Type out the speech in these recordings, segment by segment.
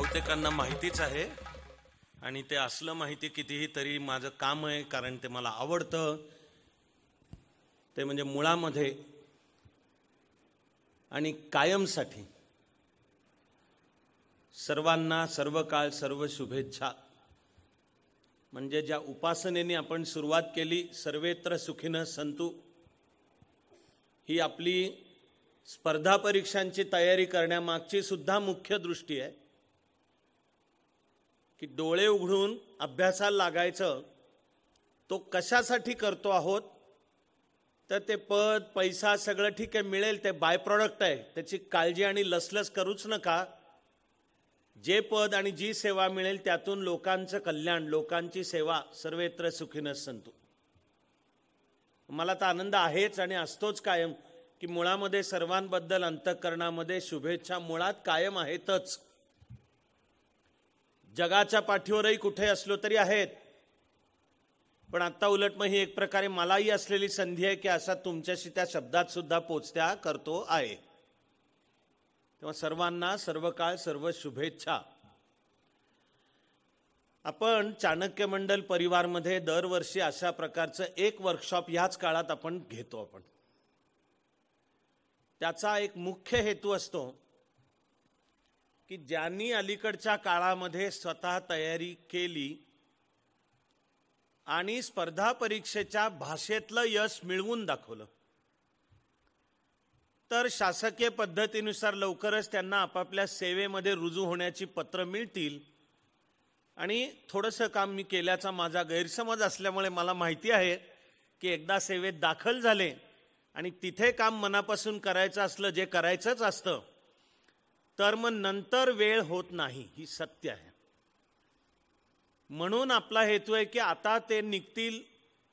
बहुतेकांना माहितीच आहे आणि ते असलं माहिती कितीही तरी माझं काम आहे, कारण ते मला आवडतं. ते म्हणजे मुळामध्ये आणि कायमसाठी सर्वांना सर्व काळ सर्व शुभेच्छा. म्हणजे ज्या उपासनेने आपण सुरुवात केली, सर्वेत्र सुखिनः सन्तु, ही आपली स्पर्धा परीक्षांची तयारी करण्यामागची सुद्धा मुख्य दृष्टी आहे की डोळे उघडून अभ्यासाला लागायचं. तो कशासाठी करतो आहोत तर ते पद पैसा सगळं ठीक आहे, मिळेल, ते बाय प्रॉडक्ट आहे, त्याची काळजी आणि लसलस करूच नका. जे पद आणि जी सेवा मिळेल त्यातून लोकांचं कल्याण, लोकांची सेवा, सर्वेत्र सुखिनः सन्तु. मला तर आनंद आहेच आणि असतोच कायम की मुळामध्ये सर्वांबद्दल अंतःकरणामध्ये शुभेच्छा मुळात कायम आहेतच. जगाच्या पाठीवरही कुठे असलो तरी आहेत, पण आता उलट मग ही एक प्रकारे मलाही असलेली संधी आहे की असा तुमच्याशी त्या शब्दात सुद्धा पोचत्या करतो आहे. तेव्हा सर्वांना सर्व काळ सर्व शुभेच्छा. आपण चाणक्य मंडल परिवारमध्ये दरवर्षी अशा प्रकारचं एक वर्कशॉप ह्याच काळात आपण घेतो. आपण त्याचा एक मुख्य हेतू असतो की ज्यांनी अलीकडच्या काळामध्ये स्वतः तयारी केली आणि स्पर्धा परीक्षेच्या भाषेतलं यश मिळवून दाखवलं, तर शासकीय पद्धतीनुसार लवकरच त्यांना आपापल्या सेवेमध्ये रुजू होण्याची पत्र मिळतील. आणि थोडंसं काम मी केल्याचा माझा गैरसमज असल्यामुळे मला माहिती आहे की एकदा सेवेत दाखल झाले आणि तिथे काम मनापासून करायचं असलं, जे करायचंच असतं, तर मग नंतर वेळ होत नाही, ही सत्य आहे. म्हणून आपला हेतू आहे की आता ते निघतील,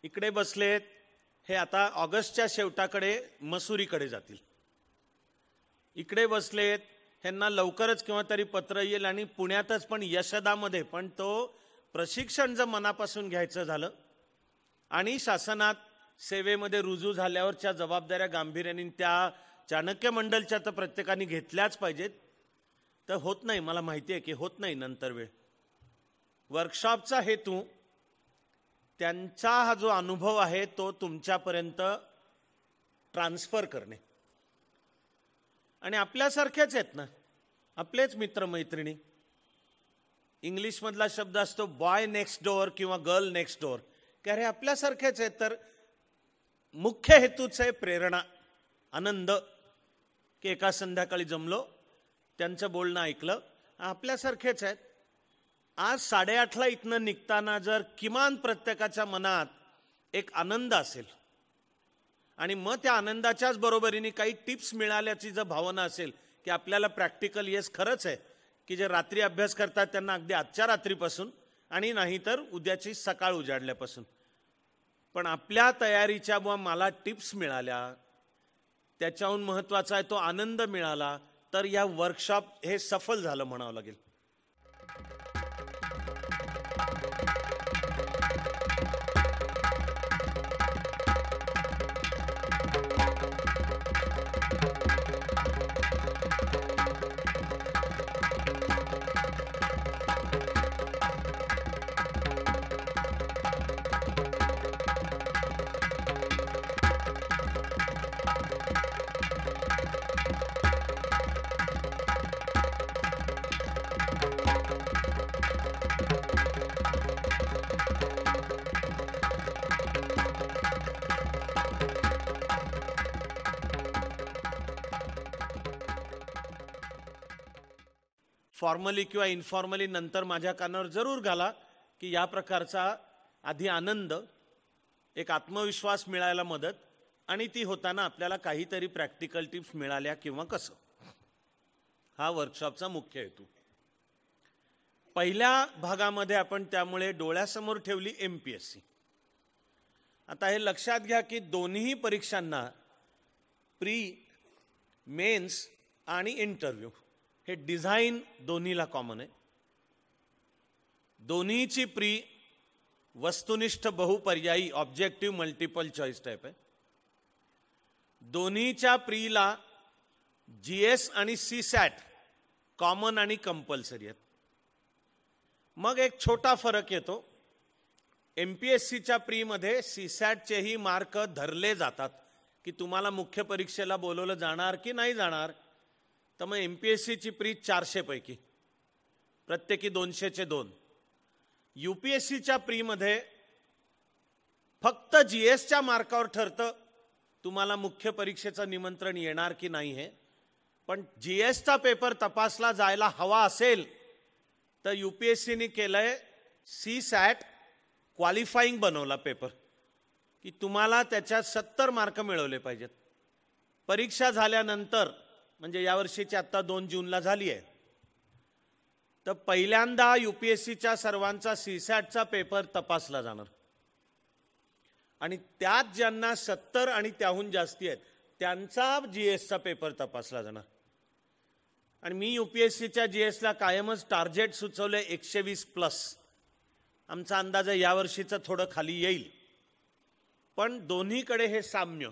इकडे बसलेत, हे आता ऑगस्टच्या शेवटाकडे मसुरीकडे जातील. इकडे बसलेत, ह्यांना लवकरच केव्हा तरी पत्र येईल आणि पुण्यातच पण यशदामध्ये पण तो प्रशिक्षण जर मनापासून घ्यायचं झालं आणि शासनात सेवेमध्ये रुजू झाल्यावरच्या जबाबदाऱ्या गांभीर्याने त्या चाणक्य मंडलच्या तर प्रत्येकाने घेतल्याच पाहिजेत. तर होत नाही, मला माहिती आहे की होत नाही नंतर वेळ. वर्कशॉपचा हेतू त्यांचा हा जो अनुभव आहे तो तुमच्यापर्यंत ट्रान्सफर करणे. आणि आपल्यासारखेच आहेत ना, आपलेच मित्रमैत्रिणी. इंग्लिशमधला शब्द असतो बॉय नेक्स्ट डोअर किंवा गर्ल नेक्स्ट डोअर, की अरे आपल्यासारखेच आहेत. तर मुख्य हेतूच आहे प्रेरणा, आनंद, की एका संध्याकाळी जमलो, त्यांचं बोलणं ऐकलं, आपल्यासारखेच आहेत. आज 8:30ला इथनं निघताना जर किमान प्रत्येकाच्या मनात एक आनंद असेल आणि मग त्या आनंदाच्याच बरोबरीने काही टिप्स मिळाल्याची जर भावना असेल की आपल्याला प्रॅक्टिकल, येस खरंच आहे की जे रात्री अभ्यास करतात त्यांना अगदी आजच्या रात्रीपासून आणि नाही तर उद्याची सकाळ उजाडल्यापासून, पण आपल्या तयारीच्या व मला टिप्स मिळाल्या, त्याच्याहून महत्त्वाचा आहे तो आनंद मिळाला, तर या वर्कशॉप हे सफल झालं म्हणावं लागेल. फॉर्मली किंवा इन्फॉर्मली नंतर माझ्या कानावर जरूर घाला की या प्रकारचा आधी आनंद, एक आत्मविश्वास मिळायला मदत, आणि ती होताना आपल्याला काहीतरी प्रॅक्टिकल टिप्स मिळाल्या किंवा कसं. हा वर्कशॉपचा मुख्य हेतू. पहिल्या भागामध्ये आपण त्यामुळे डोळ्यासमोर ठेवली MPSC. आता हे लक्षात घ्या की दोन्ही परीक्षांना प्री, मेन्स आणि इंटरव्ह्यू हे डिझाईन दोन्हीला कॉमन आहे. दोन्हीची प्री वस्तुनिष्ठ बहुपर्यायी ऑब्जेक्टिव्ह मल्टिपल चॉईस टाईप आहे. दोन्हीच्या प्रीला GS आणि CSAT कॉमन आणि कंपल्सरी आहेत. मग एक छोटा फरक येतो. MPSCच्या प्रीमध्ये CSATचेही मार्क धरले जातात की तुम्हाला मुख्य परीक्षेला बोलवलं जाणार की नाही जाणार. तर मग MPSCची प्री 400 पैकी प्रत्येकी 200चे 2. UPSCच्या प्रीमध्ये फक्त GSच्या मार्कावर ठरतं तुम्हाला मुख्य परीक्षेचं निमंत्रण येणार की नाही हे. पण GSचा पेपर तपासला जायला हवा असेल तर UPSCने केलंय CSAT क्वालिफाईंग बनवला पेपर की तुम्हाला त्याच्यात 70 मार्क मिळवले पाहिजेत. परीक्षा झाल्यानंतर म्हणजे यावर्षीची आता 2 जूनला झाली आहे, तर पहिल्यांदा UPSCच्या सर्वांचा CSATचा पेपर तपासला जाणार आणि त्यात ज्यांना 70 आणि त्याहून जास्ती आहेत त्यांचा GSचा पेपर तपासला जाणार. आणि मी UPSCच्या GSला कायमच टार्गेट सुचवले 120+. आमचा अंदाज आहे यावर्षीचं थोडं खाली येईल, पण दोन्हीकडे हे साम्य.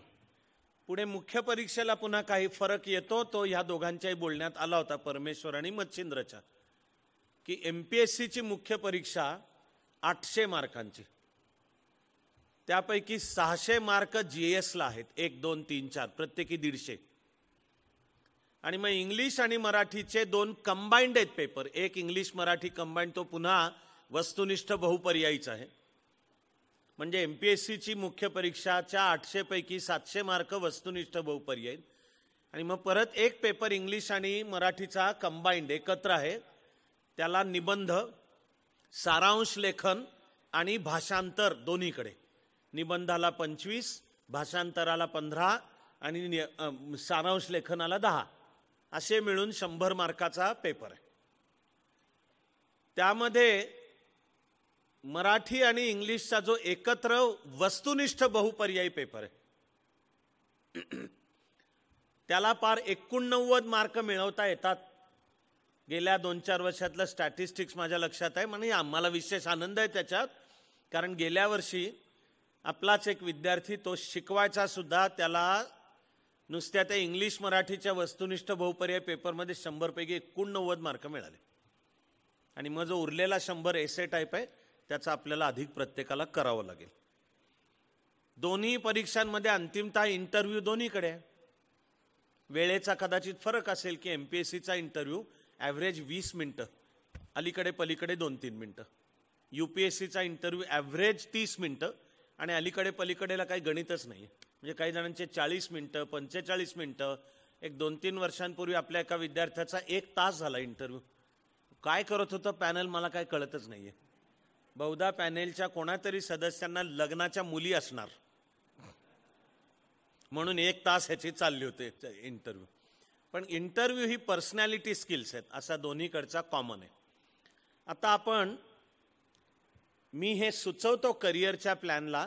पुढे मुख्य परीक्षेला पुन्हा काही फरक येतो, तो ह्या दोघांच्याही बोलण्यात आला होता, परमेश्वर आणि मच्छिंद्रच्या, की MPSCची मुख्य परीक्षा 800 मार्कांची, त्यापैकी 600 मार्क GSला आहेत, 1 2 3 4 प्रत्येकी 150. आणि मग इंग्लिश आणि मराठीचे 2 कंबाइंड आहेत पेपर, एक इंग्लिश मराठी कंबाइंड, तो पुन्हा वस्तुनिष्ठ बहुपर्यायीच आहे. म्हणजे MPSCची मुख्य परीक्षाच्या 800 पैकी 700 मार्क वस्तुनिष्ठ बहुपर्यायी आणि मग परत एक पेपर इंग्लिश आणि मराठीचा कंबाइंड एकत्र आहे, त्याला निबंध, सारांश लेखन आणि भाषांतर दोन्हीकडे. निबंधाला 25, भाषांतराला 15 आणि सारांश लेखनाला 10, असे मिळून 100 मार्काचा पेपर आहे. त्यामध्ये मराठी आणि इंग्लिशचा जो एकत्र वस्तुनिष्ठ बहुपर्यायी पेपर आहे त्याला पार 89 मार्क मिळवता येतात. गेल्या 2-4 वर्षातलं स्टॅटिस्टिक्स माझ्या लक्षात आहे. म्हणजे आम्हाला विशेष आनंद आहे त्याच्यात, कारण गेल्या वर्षी आपलाच एक विद्यार्थी, तो शिकवायचा सुद्धा, त्याला नुसत्या त्या इंग्लिश मराठीच्या वस्तुनिष्ठ बहुपर्यायी पेपरमध्ये 100 पैकी 89 मार्क मिळाले. आणि मग जो उरलेला 100 एसे टाईप आहे त्याचा आपल्याला अधिक प्रत्येकाला करावं लागेल. दोन्ही परीक्षांमध्ये अंतिमतः इंटरव्ह्यू दोन्हीकडे आहे. वेळेचा कदाचित फरक असेल की MPSCचा इंटरव्ह्यू ॲव्हरेज 20 मिनिटं, अलीकडे पलीकडे 2-3 मिनिटं. UPSCचा इंटरव्ह्यू ॲव्हरेज 30 मिनिटं आणि अलीकडे पलीकडेला काही गणितच नाही. म्हणजे काही जणांचे 40 मिनिटं, 45 मिनिटं. एक 2-3 वर्षांपूर्वी आपल्या एका विद्यार्थ्याचा 1 तास झाला इंटरव्ह्यू. काय करत होतं पॅनल मला काय कळतच नाहीये. बहुधा पॅनेलच्या कोणातरी सदस्यांना लग्नाच्या मुली असणार म्हणून 1 तास ह्याची चालली होते इंटरव्ह्यू. पण इंटरव्ह्यू ही पर्सनॅलिटी स्किल्स आहेत असा दोन्हीकडचा कॉमन आहे. आता मी हे सुचवतो करिअरच्या प्लॅनला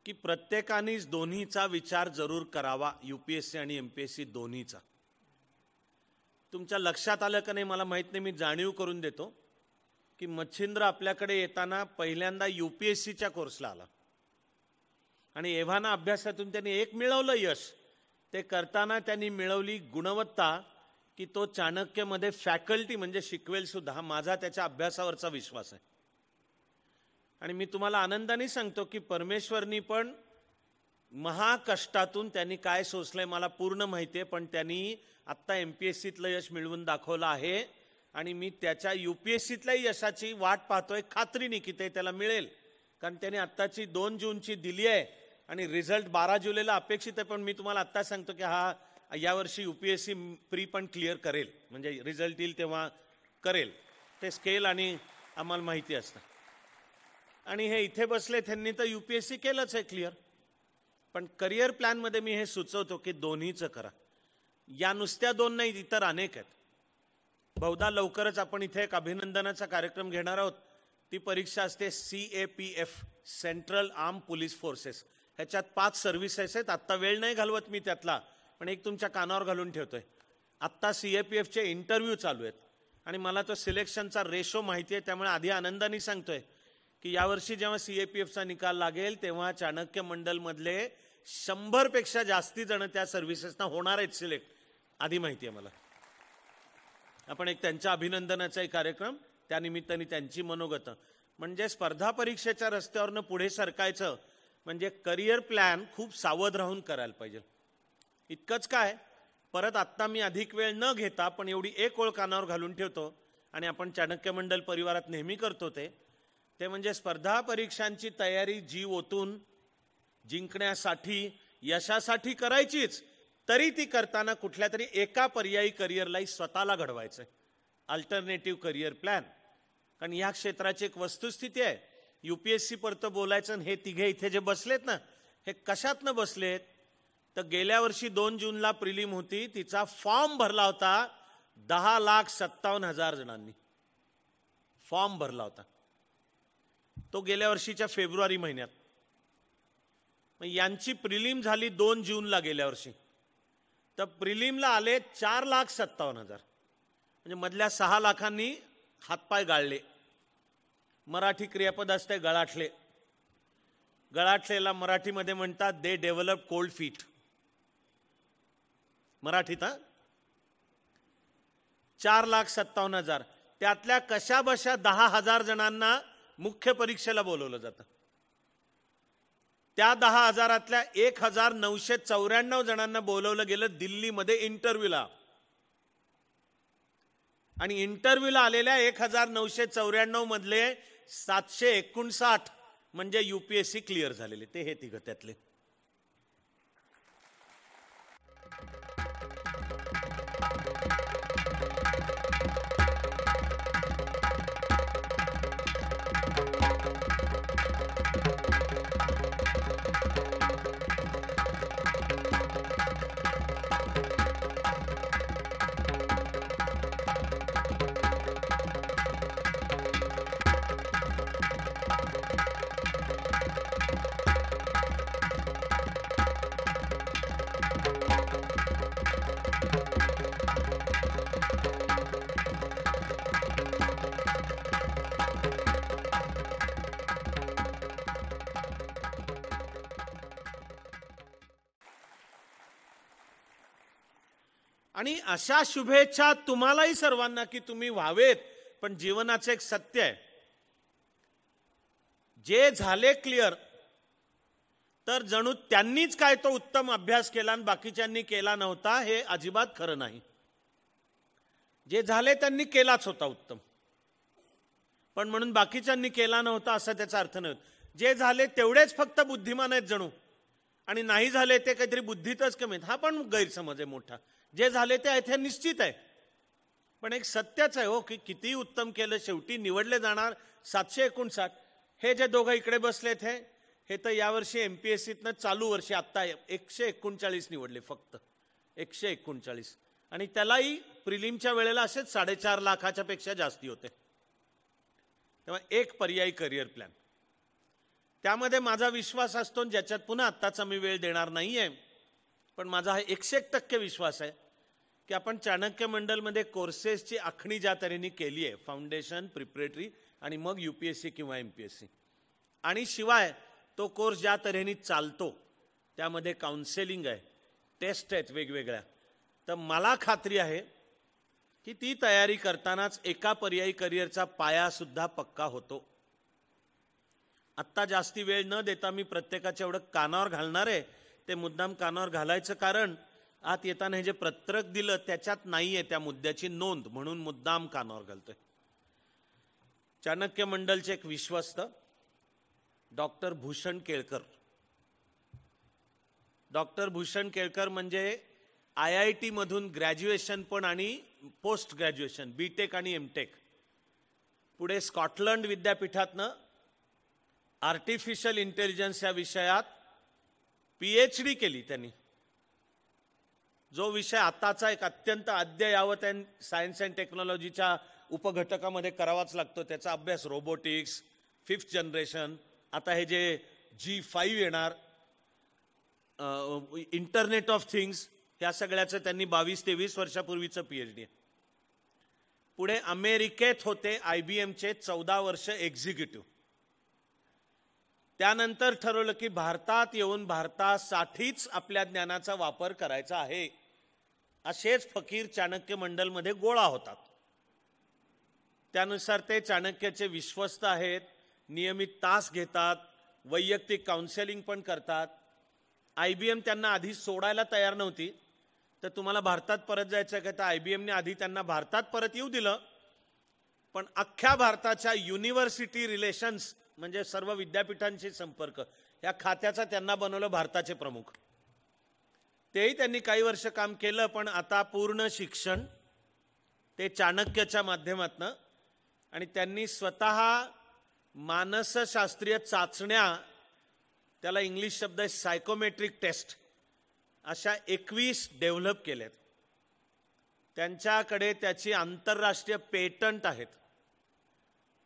की प्रत्येकानेच दोन्हीचा विचार जरूर करावा, UPSC आणि MPSC दोन्हीचा. तुमच्या लक्षात आलं का नाही मला माहित नाही, मी जाणीव करून देतो की मच्छिंद्र आपल्याकडे येताना पहिल्यांदा UPSCच्या कोर्सला आला आणि एव्हाना अभ्यासातून त्यांनी एक मिळवलं यश. ते करताना त्यांनी मिळवली गुणवत्ता की तो चाणक्यमध्ये फॅकल्टी म्हणजे शिकवेल सुद्धा, हा माझा त्याच्या अभ्यासावरचा विश्वास आहे. आणि मी तुम्हाला आनंदाने सांगतो की परमेश्वरनी पण महाकष्टातून त्यांनी काय सोसलंय मला पूर्ण माहिती आहे, पण त्यांनी आत्ता MPSCतलं यश मिळवून दाखवलं आहे आणि मी त्याच्या UPSCतल्या यशाची वाट पाहतोय खात्रीने की ते त्याला मिळेल. कारण त्याने आत्ताची 2 जूनची दिली आहे आणि रिझल्ट 12 जुलैला अपेक्षित आहे. पण मी तुम्हाला आत्ता सांगतो की हा यावर्षी UPSC प्री पण क्लिअर करेल, म्हणजे रिझल्ट येईल तेव्हा करेल. ते स्केल आणि आम्हाला माहिती असतं. आणि हे इथे बसले त्यांनी तर UPSC केलंच आहे क्लिअर. पण करिअर प्लॅनमध्ये मी हे सुचवतो की दोन्हीचं करा. या नुसत्या 2 नाही, इतर अनेक आहेत. बहुधा लवकरच आपण इथे एक अभिनंदनाचा कार्यक्रम घेणार आहोत. ती परीक्षा असते CAPF, central arm police forces. ह्याच्यात 5 सर्व्हिसेस आहेत. आत्ता वेळ नाही घालवत मी त्यातला, पण एक तुमच्या कानावर घालून ठेवतोय. आत्ता CAPFचे इंटरव्ह्यू चालू आहेत आणि मला तो सिलेक्शनचा रेशो माहिती आहे. त्यामुळे आधी आनंदाने सांगतोय की यावर्षी जेव्हा CAPFचा निकाल लागेल तेव्हा चाणक्य मंडलमधले 100 पेक्षा जास्ती जण त्या सर्व्हिसेसना होणार आहेत सिलेक्ट, आधी माहिती आहे मला. आपण एक त्यांच्या अभिनंदनाचा एक कार्यक्रम त्यानिमित्ताने त्यांची मनोगत, म्हणजे स्पर्धा परीक्षेच्या रस्त्यावरनं पुढे सरकायचं म्हणजे करिअर प्लॅन खूप सावध राहून करायला पाहिजे. इतकंच काय, परत आत्ता मी अधिक वेळ न घेता पण एवढी एक ओळ कानावर घालून ठेवतो आणि आपण चाणक्य मंडल परिवारात नेहमी करतो ते म्हणजे स्पर्धा परीक्षांची तयारी जीव ओतून जिंकण्यासाठी, यशासाठी करायचीच, तरी ती करताना कुठल्या तरी एका पर्यायी करिअरलाही स्वतःला घडवायचं, अल्टरनेटिव्ह करिअर प्लॅन. कारण ह्या क्षेत्राची एक वस्तुस्थिती आहे. UPSC परत बोलायचं, हे तिघे इथे जे बसलेत ना, हे कशातनं बसलेत, तर गेल्या वर्षी 2 जूनला प्रिलिम होती, तिचा फॉर्म भरला होता 10,57,000 जणांनी फॉर्म भरला होता. तो गेल्या वर्षीच्या फेब्रुवारी महिन्यात. यांची प्रिलिम झाली 2 जूनला गेल्या वर्षी, तर प्रिलिमला आले 4,57,000. म्हणजे मधल्या 6 लाखांनी हातपाय गाळले. मराठी क्रियापद असते गळाटले. गळाटलेला मराठीमध्ये म्हणतात दे डेव्हलप कोल्ड फीट. मराठीत 4,57,000. त्यातल्या कशाबशा 10,000 जणांना मुख्य परीक्षेला बोलवलं जातं. त्या 10,000तल्या 1,994 जणांना बोलवलं गेलं दिल्लीमध्ये इंटरव्ह्यूला. आणि इंटरव्ह्यूला आलेल्या 1,994 मधले 759 म्हणजे UPSC क्लिअर झालेले, ते हे तिघ त्यातले. आणि अशा शुभेच्छा तुम्हालाही सर्वांना की तुम्ही व्हावेत. पण जीवनाचं एक सत्य आहे, जे झाले क्लिअर तर जणू त्यांनीच काय तो उत्तम अभ्यास केला आणि बाकीच्यांनी केला नव्हता, हे अजिबात खरं नाही. जे झाले त्यांनी केलाच होता उत्तम, पण म्हणून बाकीच्यांनी केला नव्हता असा त्याचा अर्थ नाही. जे झाले तेवढेच फक्त बुद्धिमान आहेत जणू, आणि नाही झाले ते काहीतरी बुद्धीतच कमी आहेत, हा पण गैरसमज आहे मोठा. जे झाले ते इथे निश्चित आहे, पण एक सत्यच आहे हो की किती उत्तम केलं शेवटी निवडले जाणार 759. हे जे दोघं इकडे बसलेत हे तर यावर्षी MPSCतनं चालू वर्षी आत्ता 139 निवडले, फक्त 139. आणि त्यालाही प्रिलिमच्या वेळेला असेच 4.5 लाखाच्या पेक्षा जास्ती होते. तेव्हा एक पर्यायी करिअर प्लॅन, त्यामध्ये माझा विश्वास असतो, ज्याच्यात पुन्हा आत्ताचा मी वेळ देणार नाहीये, पण माझा हा 101% विश्वास आहे की आपण चाणक्य मंडलमध्ये कोर्सेसची आखणी ज्या तऱ्हेने केली आहे, फाउंडेशन, प्रिपरेटरी आणि मग UPSC किंवा MPSC, आणि शिवाय तो कोर्स ज्या तऱ्हेने चालतो त्यामध्ये काउन्सेलिंग आहे, टेस्ट आहेत वेगवेगळ्या, तर मला खात्री आहे की ती तयारी करतानाच एका पर्यायी करिअरचा पाया सुद्धा पक्का होतो. आत्ता जास्ती वेळ न देता मी प्रत्येकाच्या एवढं कानावर घालणार आहे. ते मुद्दाम कानावर घालायचं कारण आत येताना हे जे पत्रक दिलं त्याच्यात नाहीये त्या मुद्द्याची नोंद, म्हणून मुद्दाम कानावर घालतोय. चाणक्य मंडलचे एक विश्वस्त डॉक्टर भूषण केळकर. डॉक्टर भूषण केळकर म्हणजे IIT मधून ग्रॅज्युएशन पण आणि पोस्ट ग्रॅज्युएशन, BTech आणि MTech, पुढे स्कॉटलंड विद्यापीठातनं आर्टिफिशियल इंटेलिजन्स या विषयात PhD केली त्यांनी. जो विषय आताचा एक अत्यंत अद्ययावत आहे, सायन्स अँड टेक्नॉलॉजीच्या उपघटकामध्ये करावाच लागतो, त्याचा अभ्यास रोबोटिक्स, 5th जनरेशन, आता हे जे G5 येणार, इंटरनेट ऑफ थिंग्स, ह्या सगळ्याचं त्यांनी 22-23 वर्षापूर्वीचं PhD आहे. पुढे अमेरिकेत होते IBMचे 14 वर्ष एक्झिक्युटिव्ह. त्यानंतर ठरवलं की भारतात येऊन भारतासाठीच आपल्या ज्ञानाचा वापर करायचा आहे. असेच फकीर चाणक्य मंडलमध्ये गोळा होतात. त्यानुसार ते चाणक्यचे विश्वस्त आहेत, नियमित तास घेतात, वैयक्तिक काउन्सेलिंग पण करतात. IBM त्यांना आधी सोडायला तयार नव्हती, तर तुम्हाला भारतात परत जायचं का, तर IBMने आधी त्यांना भारतात परत येऊ दिलं, पण अख्ख्या भारताच्या युनिव्हर्सिटी रिलेशन्स म्हणजे सर्व विद्यापीठांशी संपर्क या खात्याचा त्यांना बनवलं भारताचे प्रमुख. तेही त्यांनी काही वर्ष काम केलं, पण आता पूर्ण शिक्षण ते चाणक्यच्या माध्यमातून, आणि त्यांनी स्वतः मानसशास्त्रीय चाचण्या, त्याला इंग्लिश शब्द आहे सायकोमेट्रिक टेस्ट, अशा 21 डेव्हलप केल्यात. त्यांच्याकडे त्याची आंतरराष्ट्रीय पेटंट आहेत.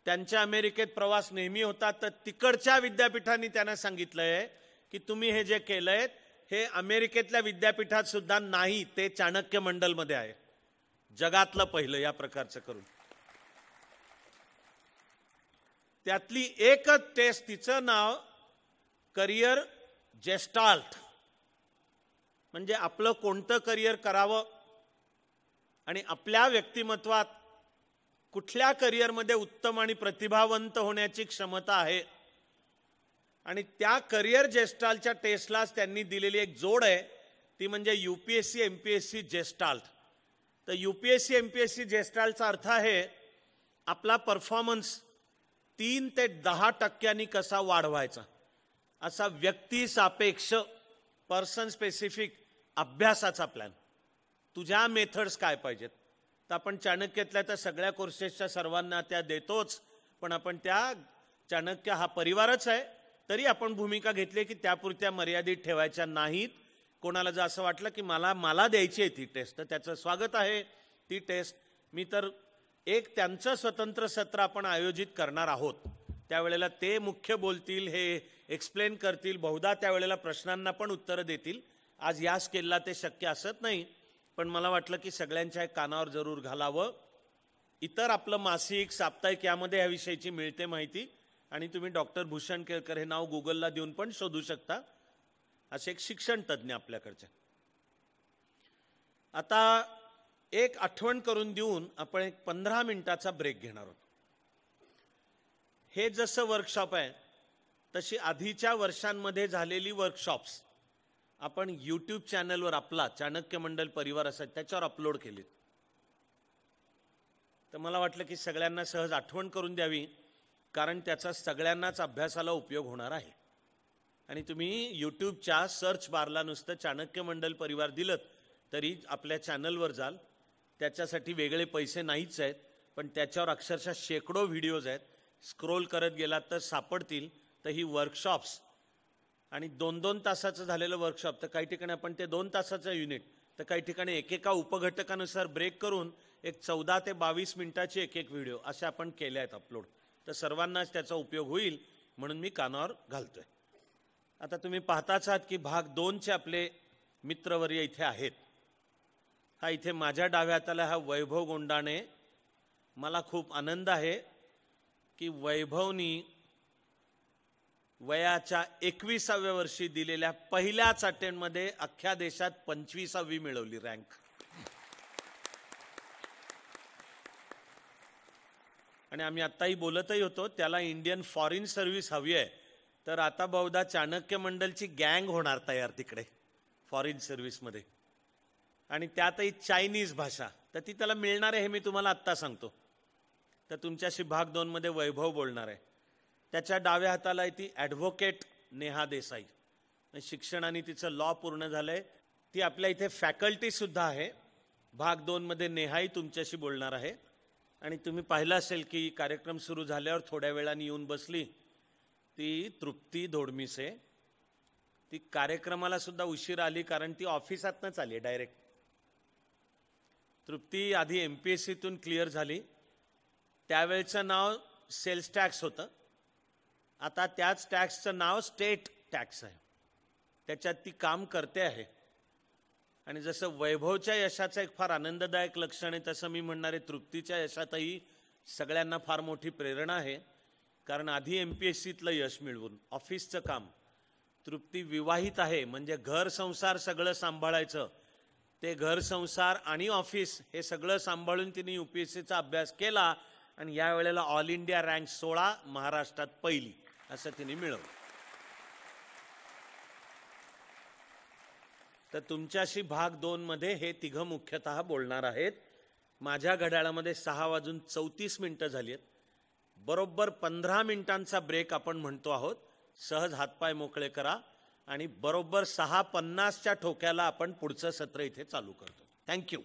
त्यांच्या अमेरिकेत प्रवास नेहमी होता, तर तिकडच्या विद्यापीठांनी त्यांना सांगितलंय की तुम्ही हे जे केलंय हे अमेरिकेतल्या विद्यापीठात सुद्धा नाही, ते चाणक्य मंडलमध्ये आहे, जगातलं पहिलं या प्रकारचं करून. त्यातली एकच टेस्ट, तिचं नाव करिअर जेस्टाल्ट, म्हणजे आपलं कोणतं करिअर करावं आणि आपल्या व्यक्तिमत्वात कुठल्या करिअरमध्ये उत्तम आणि प्रतिभावंत होण्याची क्षमता आहे. आणि त्या करिअर जेस्टाल्टच्या टेस्टलाच त्यांनी दिलेली एक जोड आहे, ती म्हणजे UPSC MPSC जेस्टाल्ट. तर UPSC MPSC जेस्टाल्टचा अर्थ आहे आपला परफॉर्मन्स 3 ते 10% कसा वाढवायचा, असा व्यक्ती सापेक्ष पर्सन स्पेसिफिक अभ्यासाचा प्लॅन. तुझ्या मेथड्स काय पाहिजेत, तर आपण चाणक्यातल्या त्या सगळ्या कोर्सेसच्या सर्वांना त्या देतोच, पण आपण त्या चाणक्य हा परिवारच आहे, तरी आपण भूमिका घेतली की त्यापुरत्या मर्यादित ठेवायच्या नाहीत. कोणाला जर असं वाटलं की मला द्यायची आहे ती टेस्ट, तर त्याचं स्वागत आहे. ती टेस्ट मी तर एक त्यांचं स्वतंत्र सत्र आपण आयोजित करणार आहोत, त्यावेळेला ते मुख्य बोलतील, हे एक्सप्लेन करतील, बहुधा त्यावेळेला प्रश्नांना पण उत्तरं देतील. आज या स्केलला ते शक्य असत नाही, पण मला वाटलं की सगळ्यांच्या कानावर जरूर घालावं. इतर आपलं मासिक साप्ताहिक यामध्ये याविषयीची मिळते माहिती, आणि तुम्ही डॉक्टर भूषण केळकर हे नाव गुगलला देऊन पण शोधू शकता, असे एक शिक्षण तज्ज्ञ आपल्याकडचे. आता एक आठवण करून देऊन आपण एक 15 मिनिटाचा ब्रेक घेणार आहोत. हे जसं वर्कशॉप आहे तशी आधीच्या वर्षांमध्ये झालेली वर्कशॉप्स आपण YouTube चॅनलवर, आपला चाणक्य मंडल परिवार असा त्याच्यावर अपलोड केलीत. तर मला वाटलं की सगळ्यांना सहज आठवण करून द्यावी, कारण त्याचा सगळ्यांनाच अभ्यासाला उपयोग होणार आहे. आणि तुम्ही YouTubeच्या सर्च बारला नुसतं चाणक्य मंडल परिवार दिलं तरी आपल्या चॅनलवर जाल. त्याच्यासाठी वेगळे पैसे नाहीच आहेत, पण त्याच्यावर अक्षरशः शेकडो व्हिडिओज आहेत. स्क्रोल करत गेलात तर सापडतील. तर ही वर्कशॉप्स आणि 2-2 तासाचं झालेलं वर्कशॉप, तर काही ठिकाणी आपण ते 2 तासाचं युनिट, तर काही ठिकाणी एकेका उपघटकानुसार ब्रेक करून एक 14 ते 22 मिनिटाचे एक व्हिडिओ असे आपण केले आहेत अपलोड. तर सर्वांनाच त्याचा उपयोग होईल म्हणून मी कानावर घालतोय. आता तुम्ही पाहताच आहात की भाग 2चे आपले मित्रवर्य इथे आहेत. हा इथे माझ्या डाव्या हाताला हा वैभव गोंडाणे. मला खूप आनंद आहे की वैभवनी वयाच्या 21व्या वर्षी दिलेल्या पहिल्याच अटेम्प्टमध्ये अख्ख्या देशात 25वी मिळवली रँक. आणि आम्ही आत्ताही बोलतही होतो, त्याला इंडियन फॉरेन सर्व्हिस हवी आहे, तर आता बहुधा चाणक्य मंडलची गँग होणार तयार तिकडे फॉरेन सर्व्हिसमध्ये, आणि त्यातही चायनीज भाषा, तर ती त्याला मिळणार आहे हे मी तुम्हाला आत्ता सांगतो. तर तुमच्याशी भाग 2 मध्ये वैभव बोलणार आहे. त्याच्या डाव्या हाताला आहे ती ॲडव्होकेट नेहा देसाई. शिक्षण आणि तिचं लॉ पूर्ण झालंय. ती आपल्या इथे फॅकल्टी सुद्धा आहे. भाग 2 मध्ये नेहाही तुमच्याशी बोलणार आहे. आणि तुम्ही पाहिलं असेल की कार्यक्रम सुरू झाल्यावर थोड्या वेळाने येऊन बसली ती तृप्ती धोडमिसे. ती कार्यक्रमाला सुद्धा उशीर आली, कारण ती ऑफिसातनंच आली डायरेक्ट. तृप्ती आधी MPSCतून क्लिअर झाली. त्यावेळचं नाव सेल्स टॅक्स होतं. आता त्याच टॅक्सचं नाव स्टेट टॅक्स आहे. त्याच्यात ती काम करते आहे. आणि जसं वैभवच्या यशाचं एक फार आनंददायक लक्षण आहे, तसं मी म्हणणार आहे तृप्तीच्या यशातही सगळ्यांना फार मोठी प्रेरणा आहे. कारण आधी MPSCतलं यश मिळवून ऑफिसचं काम, तृप्ती विवाहित आहे, म्हणजे घर संसार सगळं सांभाळायचं. ते घर संसार आणि ऑफिस हे सगळं सांभाळून तिने UPSCचा अभ्यास केला आणि या वेळेला ऑल इंडिया रँक 16, महाराष्ट्रात पहिली असं तिने मिळवलं. तर तुमच्याशी भाग 2 मध्ये हे तिघं मुख्यतः बोलणार आहेत. माझ्या घड्याळामध्ये 6:34 झाली आहेत. बरोबर 15 मिनिटांचा ब्रेक आपण म्हणतो आहोत. सहज हातपाय मोकळे करा आणि बरोबर 6:50च्या ठोक्याला आपण पुढचं सत्र इथे चालू करतो. थँक्यू.